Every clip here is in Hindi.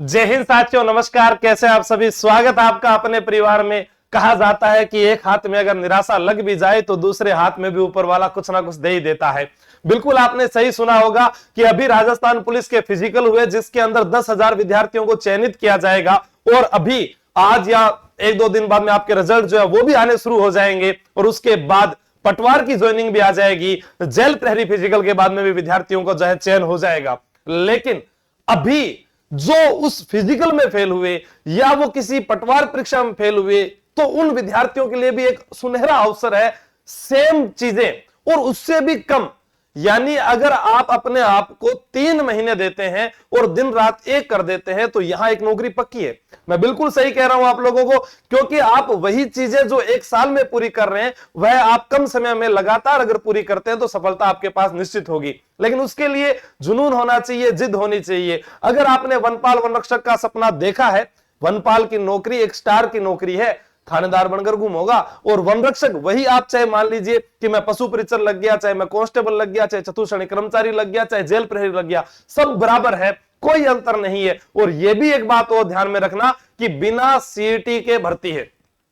जय हिंद साथियों, नमस्कार। कैसे आप सभी? स्वागत है आपका अपने परिवार में। कहा जाता है कि एक हाथ में अगर निराशा लग भी जाए तो दूसरे हाथ में भी ऊपर वाला कुछ ना कुछ दे ही देता है। बिल्कुल आपने सही सुना होगा कि अभी राजस्थान पुलिस के फिजिकल हुए, जिसके अंदर 10,000 विद्यार्थियों को चयनित किया जाएगा और अभी आज या एक दो दिन बाद में आपके रिजल्ट जो है वो भी आने शुरू हो जाएंगे और उसके बाद पटवार की ज्वाइनिंग भी आ जाएगी। जेल प्रहरी फिजिकल के बाद में भी विद्यार्थियों को जो है चयन हो जाएगा। लेकिन अभी जो उस फिजिकल में फेल हुए या वो किसी पटवार परीक्षा में फेल हुए, तो उन विद्यार्थियों के लिए भी एक सुनहरा अवसर है। सेम चीजें और उससे भी कम, यानी अगर आप अपने आप को 3 महीने देते हैं और दिन रात एक कर देते हैं तो यहां एक नौकरी पक्की है। मैं बिल्कुल सही कह रहा हूं आप लोगों को, क्योंकि आप वही चीजें जो एक साल में पूरी कर रहे हैं वह आप कम समय में लगातार अगर पूरी करते हैं तो सफलता आपके पास निश्चित होगी। लेकिन उसके लिए जुनून होना चाहिए, जिद होनी चाहिए। अगर आपने वनपाल वनरक्षक का सपना देखा है, वनपाल की नौकरी एक स्टार की नौकरी है, थानेदार बनकर गुम होगा। और वन रक्षक वही आप, चाहे मान लीजिए कि मैं पशु परिचर लग गया, चाहे मैं कांस्टेबल लग गया, चाहे चतुर्श्रेणी कर्मचारी लग गया, चाहे जेल प्रहरी लग गया, सब बराबर है, कोई अंतर नहीं है। और यह भी एक बात और ध्यान में रखना कि बिना सीईटी के भर्ती है।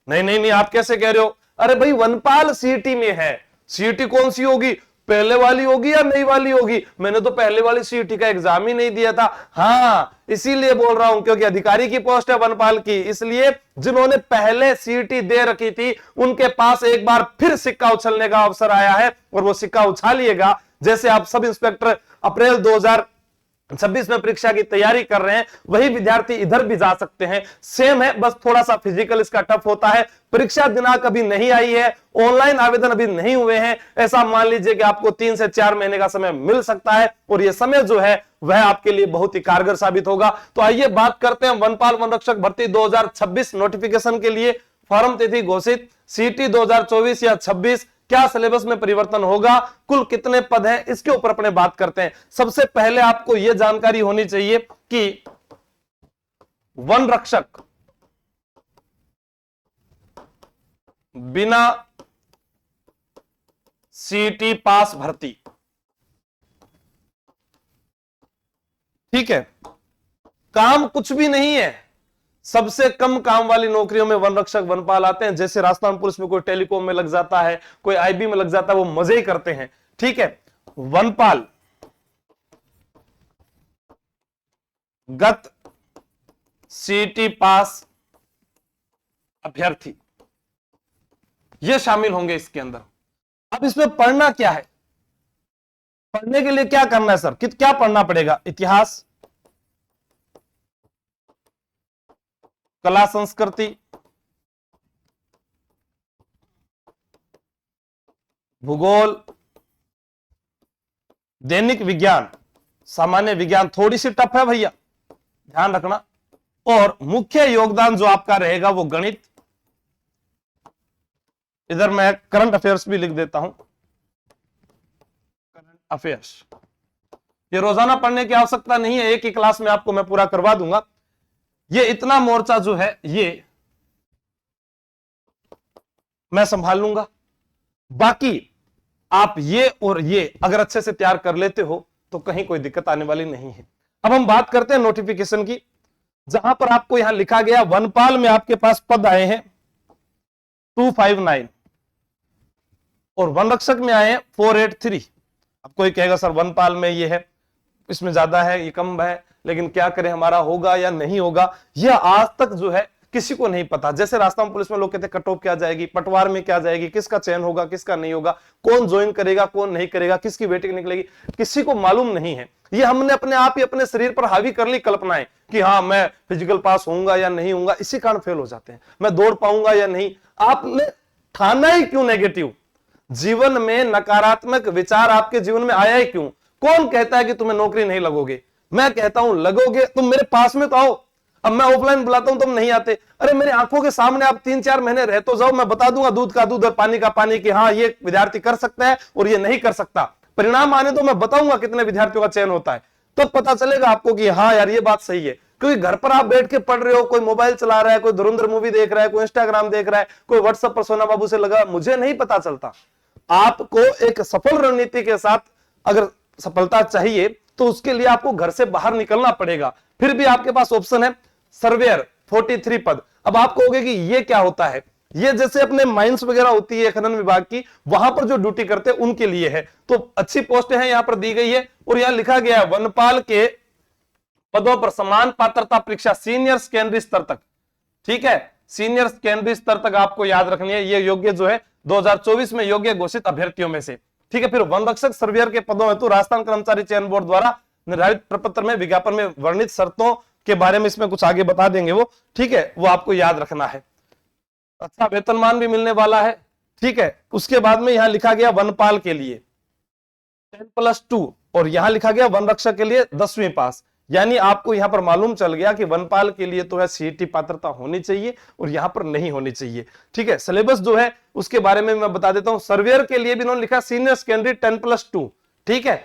नहीं नहीं नहीं, आप कैसे कह रहे हो? अरे भाई, वनपाल सीईटी में है। सीईटी कौन सी होगी? पहले वाली होगी या नई वाली होगी? मैंने तो पहले वाली सीईटी का एग्जाम ही नहीं दिया था। हाँ, इसीलिए बोल रहा हूं क्योंकि अधिकारी की पोस्ट है वनपाल की, इसलिए जिन्होंने पहले सीईटी दे रखी थी उनके पास एक बार फिर सिक्का उछलने का अवसर आया है और वो सिक्का उछालिएगा। जैसे आप सब इंस्पेक्टर अप्रैल 2026 में परीक्षा की तैयारी कर रहे हैं, वही विद्यार्थी इधर भी जा सकते हैं। सेम है, बस थोड़ा सा फिजिकल इसका टफ होता है। परीक्षा दिनांक अभी नहीं आई है, ऑनलाइन आवेदन अभी नहीं हुए हैं। ऐसा मान लीजिए कि आपको 3 से 4 महीने का समय मिल सकता है और यह समय जो है वह आपके लिए बहुत ही कारगर साबित होगा। तो आइए बात करते हैं वनपाल वनरक्षक भर्ती 2026 नोटिफिकेशन के लिए फॉर्म तिथि घोषित, सीटी 2024 या 26, क्या सिलेबस में परिवर्तन होगा, कुल कितने पद हैं, इसके ऊपर अपने बात करते हैं। सबसे पहले आपको यह जानकारी होनी चाहिए कि वन रक्षक बिना सीटी पास भर्ती, ठीक है, काम कुछ भी नहीं है। सबसे कम काम वाली नौकरियों में वन रक्षक वनपाल आते हैं। जैसे राजस्थान पुलिस में कोई टेलीकॉम में लग जाता है, कोई आईबी में लग जाता है, वो मजे ही करते हैं, ठीक है। वनपाल गत सीटी पास अभ्यर्थी ये शामिल होंगे इसके अंदर। अब इसमें पढ़ना क्या है? पढ़ने के लिए क्या करना है सर? क्या पढ़ना पड़ेगा? इतिहास, कला संस्कृति, भूगोल, दैनिक विज्ञान, सामान्य विज्ञान थोड़ी सी टफ है भैया, ध्यान रखना। और मुख्य योगदान जो आपका रहेगा वो गणित। इधर मैं करंट अफेयर्स भी लिख देता हूं, करंट अफेयर्स। ये रोजाना पढ़ने की आवश्यकता नहीं है, एक ही क्लास में आपको मैं पूरा करवा दूंगा। ये इतना मोर्चा जो है ये मैं संभाल लूंगा। बाकी आप ये और ये अगर अच्छे से तैयार कर लेते हो तो कहीं कोई दिक्कत आने वाली नहीं है। अब हम बात करते हैं नोटिफिकेशन की, जहां पर आपको यहां लिखा गया वनपाल में आपके पास पद आए हैं 259 और वन रक्षक में आए हैं 483। अब कोई कहेगा सर वनपाल में ये है, इसमें ज्यादा है, ये कम है, लेकिन क्या करें, हमारा होगा या नहीं होगा, यह आज तक जो है किसी को नहीं पता। जैसे राजस्थान पुलिस में लोग कहते कट ऑफ क्या जाएगी, पटवार में क्या जाएगी, किसका चयन होगा, किसका नहीं होगा, कौन ज्वाइन करेगा, कौन नहीं करेगा, किसकी वेटिंग निकलेगी, किसी को मालूम नहीं है। ये हमने अपने आप ही अपने शरीर पर हावी कर ली कल्पनाएं कि हाँ मैं फिजिकल पास होऊंगा या नहीं होऊंगा, इसी कारण फेल हो जाते हैं। मैं दौड़ पाऊंगा या नहीं। आपने ठाना ही क्यों नेगेटिव? जीवन में नकारात्मक विचार आपके जीवन में आया ही क्यों? कौन कहता है कि तुम्हें नौकरी नहीं लगोगे? मैं कहता हूं लगोगे। तुम मेरे पास में तो आओ। अब मैं ऑफलाइन बुलाता हूं, तुम नहीं आते। अरे मेरे आंखों के सामने आप 3-4 महीने रह तो जाओ, मैं बता दूंगा दूध का दूध और पानी का पानी कि हाँ ये विद्यार्थी कर सकता है और ये नहीं कर सकता। परिणाम आने तो मैं बताऊंगा कितने विद्यार्थियों का चयन होता है, तब पता चलेगा आपको कि हाँ यार ये बात सही है। क्योंकि घर पर आप बैठ के पढ़ रहे हो, कोई मोबाइल चला रहा है, कोई धुरंधर मूवी देख रहा है, कोई इंस्टाग्राम देख रहा है, कोई व्हाट्सएप पर सोना बाबू से लगा, मुझे नहीं पता चलता। आपको एक सफल रणनीति के साथ अगर सफलता चाहिए तो उसके लिए आपको घर से बाहर निकलना पड़ेगा। फिर भी आपके पास ऑप्शन है सर्वेयर 43 पद। अब आप कहोगे कि ये क्या होता है, ये जैसे अपने माइंस वगैरह होती है खनन विभाग की, वहां पर जो ड्यूटी करते हैं उनके लिए है। तो अच्छी पोस्ट है यहां पर दी गई है, और यहां लिखा गया है वनपाल के पदों पर समान पात्रता परीक्षा सीनियर सेकेंडरी स्तर तक। ठीक है, सीनियर सेकेंडरी स्तर तक आपको याद रखनी है। ये योग्य जो है 2024 में योग्य घोषित अभ्यर्थियों में से। ठीक है, फिर वन रक्षक सर्वेयर के पदों हेतु राजस्थान कर्मचारी चयन बोर्ड द्वारा निर्धारित प्रपत्र में विज्ञापन में वर्णित शर्तों के बारे में इसमें कुछ आगे बता देंगे वो। ठीक है, वो आपको याद रखना है। अच्छा वेतनमान भी मिलने वाला है। ठीक है, उसके बाद में यहां लिखा गया वनपाल के लिए 10+2, और यहां लिखा गया वन रक्षक के लिए 10वीं पास। यानी आपको यहां पर मालूम चल गया कि वनपाल के लिए तो है सीईटी पात्रता होनी चाहिए और यहां पर नहीं होनी चाहिए। ठीक है, सिलेबस जो है उसके बारे में मैं बता देता हूं। सर्वेयर के लिए भी इन्होंने लिखा सीनियर सेकेंडरी 10+2। ठीक है,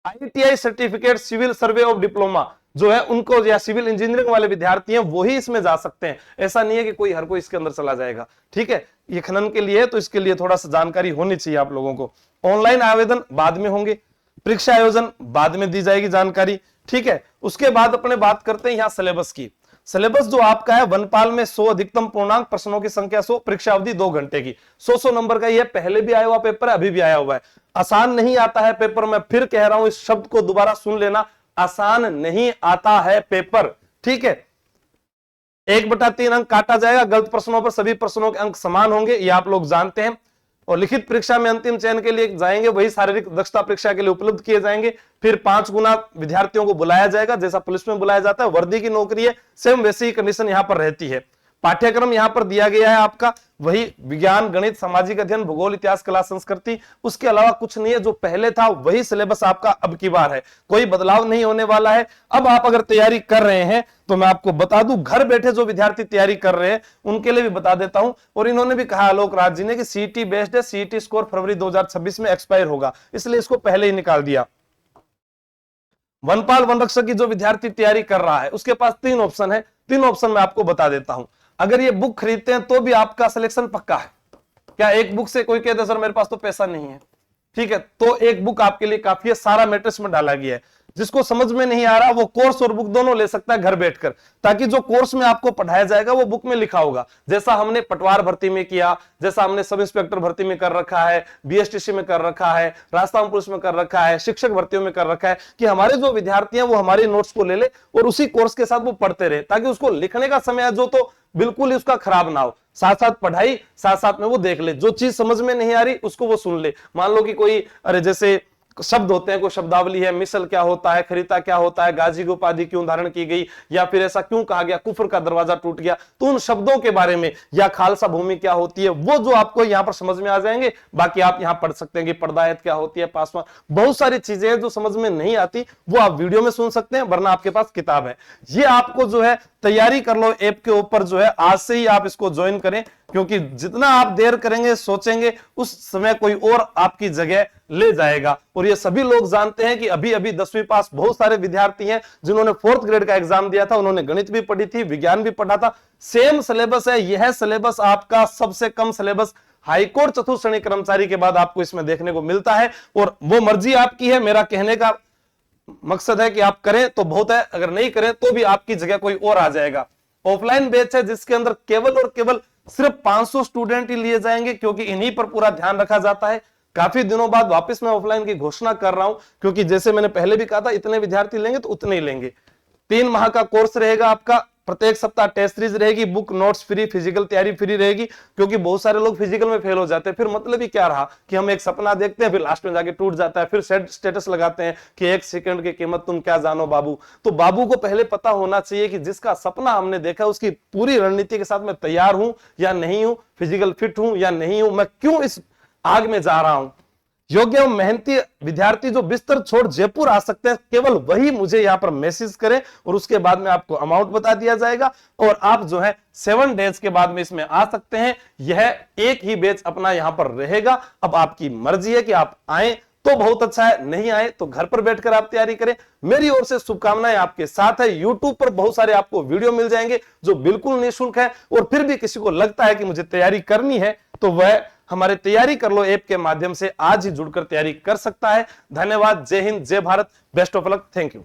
ITI certificate civil survey of diploma जो है उनको, या सिविल इंजीनियरिंग वाले विद्यार्थी हैं वो ही इसमें जा सकते हैं। ऐसा नहीं है कि कोई हर कोई इसके अंदर चला जाएगा। ठीक है, ये खनन के लिए है तो इसके लिए थोड़ा सा जानकारी होनी चाहिए आप लोगों को। ऑनलाइन आवेदन बाद में होंगे, परीक्षा आयोजन बाद में दी जाएगी जानकारी। ठीक है, उसके बाद अपने बात करते हैं यहां सिलेबस की। सिलेबस जो आपका है वनपाल में 100 अधिकतम पूर्णांक, प्रश्नों की संख्या 100, परीक्षा अवधि 2 घंटे की। 100 नंबर का ये पहले भी आया हुआ पेपर है, अभी भी आया हुआ है। आसान नहीं आता है पेपर, मैं फिर कह रहा हूं, इस शब्द को दोबारा सुन लेना, आसान नहीं आता है पेपर। ठीक है, 1/3 अंक काटा जाएगा। गलत प्रश्नों पर सभी प्रश्नों के अंक समान होंगे, ये आप लोग जानते हैं। और लिखित परीक्षा में अंतिम चयन के लिए जाएंगे, वही शारीरिक दक्षता परीक्षा के लिए उपलब्ध किए जाएंगे। फिर 5 गुना विद्यार्थियों को बुलाया जाएगा, जैसा पुलिस में बुलाया जाता है। वर्दी की नौकरी है, सेम वैसी ही कंडीशन यहां पर रहती है। पाठ्यक्रम यहां पर दिया गया है आपका वही विज्ञान, गणित, सामाजिक अध्ययन, भूगोल, इतिहास, कला, संस्कृति। उसके अलावा कुछ नहीं है, जो पहले था वही सिलेबस आपका अब की बार है, कोई बदलाव नहीं होने वाला है। अब आप अगर तैयारी कर रहे हैं तो मैं आपको बता दूं, घर बैठे जो विद्यार्थी तैयारी कर रहे हैं उनके लिए भी बता देता हूं। और इन्होंने भी कहा आलोक राज जी ने कि सीईटी बेस्ड है, सीईटी स्कोर फरवरी 2026 में एक्सपायर होगा, इसलिए इसको पहले ही निकाल दिया। वनपाल वन रक्षक की जो विद्यार्थी तैयारी कर रहा है उसके पास 3 ऑप्शन है। 3 ऑप्शन मैं आपको बता देता हूं। अगर ये बुक खरीदते हैं तो भी आपका सिलेक्शन पक्का है। क्या एक बुक से कोई कहते सर मेरे पास तो पैसा नहीं है, ठीक है, तो एक बुक आपके लिए काफी है। सारा मैट्रिक्स में डाला गया है। जिसको समझ में नहीं आ रहा वो कोर्स और बुक दोनों ले सकता है घर बैठकर, ताकि जो कोर्स में आपको पढ़ाया जाएगा वो बुक में लिखा होगा। जैसा हमने पटवार भर्ती में किया, जैसा हमने सब इंस्पेक्टर भर्ती में कर रखा है, BSTC में कर रखा है, राजस्थान पुलिस में कर रखा है, शिक्षक भर्तियों में कर रखा है, कि हमारे जो विद्यार्थी हैं वो हमारे नोट्स को ले ले और उसी कोर्स के साथ वो पढ़ते रहे, ताकि उसको लिखने का समय जो तो बिल्कुल ही उसका खराब ना हो। साथ साथ पढ़ाई, साथ साथ में वो देख ले, जो चीज समझ में नहीं आ रही उसको वो सुन ले। मान लो कि कोई अरे जैसे शब्द होते हैं, कोई शब्दावली है, मिसल क्या होता है, खरीता क्या होता है, गाजी की उपाधि क्यों धारण की गई, या फिर ऐसा क्यों कहा गया, कुफर का दरवाजा टूट गया, तो उन शब्दों के बारे में, या खालसा भूमि क्या होती है, वो जो आपको यहां पर समझ में आ जाएंगे। बाकी आप यहां पढ़ सकते हैं कि पर्दायत क्या होती है, पासवान, बहुत सारी चीजें हैं जो समझ में नहीं आती, वो आप वीडियो में सुन सकते हैं, वरना आपके पास किताब है। ये आपको जो है तैयारी कर लो ऐप के ऊपर, जो है आज से ही आप इसको ज्वाइन करें, क्योंकि जितना आप देर करेंगे सोचेंगे उस समय कोई और आपकी जगह ले जाएगा। और ये सभी लोग जानते हैं कि अभी अभी 10वीं पास बहुत सारे विद्यार्थी हैं जिन्होंने 4th ग्रेड का एग्जाम दिया था, उन्होंने गणित भी पढ़ी थी, विज्ञान भी पढ़ा था, सेम सिलेबस है। यह सिलेबस आपका सबसे कम सिलेबस हाईकोर्ट चतुर्थ श्रेणी कर्मचारी के बाद आपको इसमें देखने को मिलता है। और वो मर्जी आपकी है, मेरा कहने का मकसद है कि आप करें तो बहुत है, अगर नहीं करें तो भी आपकी जगह कोई और आ जाएगा। ऑफलाइन बैच है जिसके अंदर केवल और केवल सिर्फ 500 स्टूडेंट ही लिए जाएंगे, क्योंकि इन्हीं पर पूरा ध्यान रखा जाता है। काफी दिनों बाद वापस मैं ऑफलाइन की घोषणा कर रहा हूं, क्योंकि जैसे मैंने पहले भी कहा था, इतने विद्यार्थी लेंगे तो उतने ही लेंगे। 3 माह का कोर्स रहेगा आपका, प्रत्येक सप्ताह टेस्ट सीरीज रहेगी, बुक नोट्स फ्री, फिजिकल तैयारी फ्री रहेगी, क्योंकि बहुत सारे लोग फिजिकल में फेल हो जाते हैं। फिर मतलब ही क्या रहा कि हम एक सपना देखते हैं, फिर लास्ट में जाके टूट जाता है, फिर स्टेटस लगाते हैं कि 1 सेकंड की कीमत तुम क्या जानो बाबू। तो बाबू को पहले पता होना चाहिए कि जिसका सपना हमने देखा उसकी पूरी रणनीति के साथ मैं तैयार हूं या नहीं हूं, फिजिकल फिट हूं या नहीं हूं, मैं क्यों इस आग में जा रहा हूं। योग्य और मेहनती विद्यार्थी जो बिस्तर छोड़ जयपुर आ सकते हैं, केवल वही मुझे यहां पर मैसेज करें, और उसके बाद में आपको अमाउंट बता दिया जाएगा, और आप जो है 7 डेज के बाद में इसमें आ सकते हैं। यह एक ही बैच अपना यहां पर रहेगा। अब आपकी मर्जी है कि आप आए तो बहुत अच्छा है, नहीं आए तो घर पर बैठकर आप तैयारी करें। मेरी ओर से शुभकामनाएं आपके साथ है। YouTube पर बहुत सारे आपको वीडियो मिल जाएंगे जो बिल्कुल निःशुल्क है, और फिर भी किसी को लगता है कि मुझे तैयारी करनी है तो वह हमारे तैयारी कर लो ऐप के माध्यम से आज ही जुड़कर तैयारी कर सकता है। धन्यवाद, जय हिंद, जय Bharat, best of luck, thank you.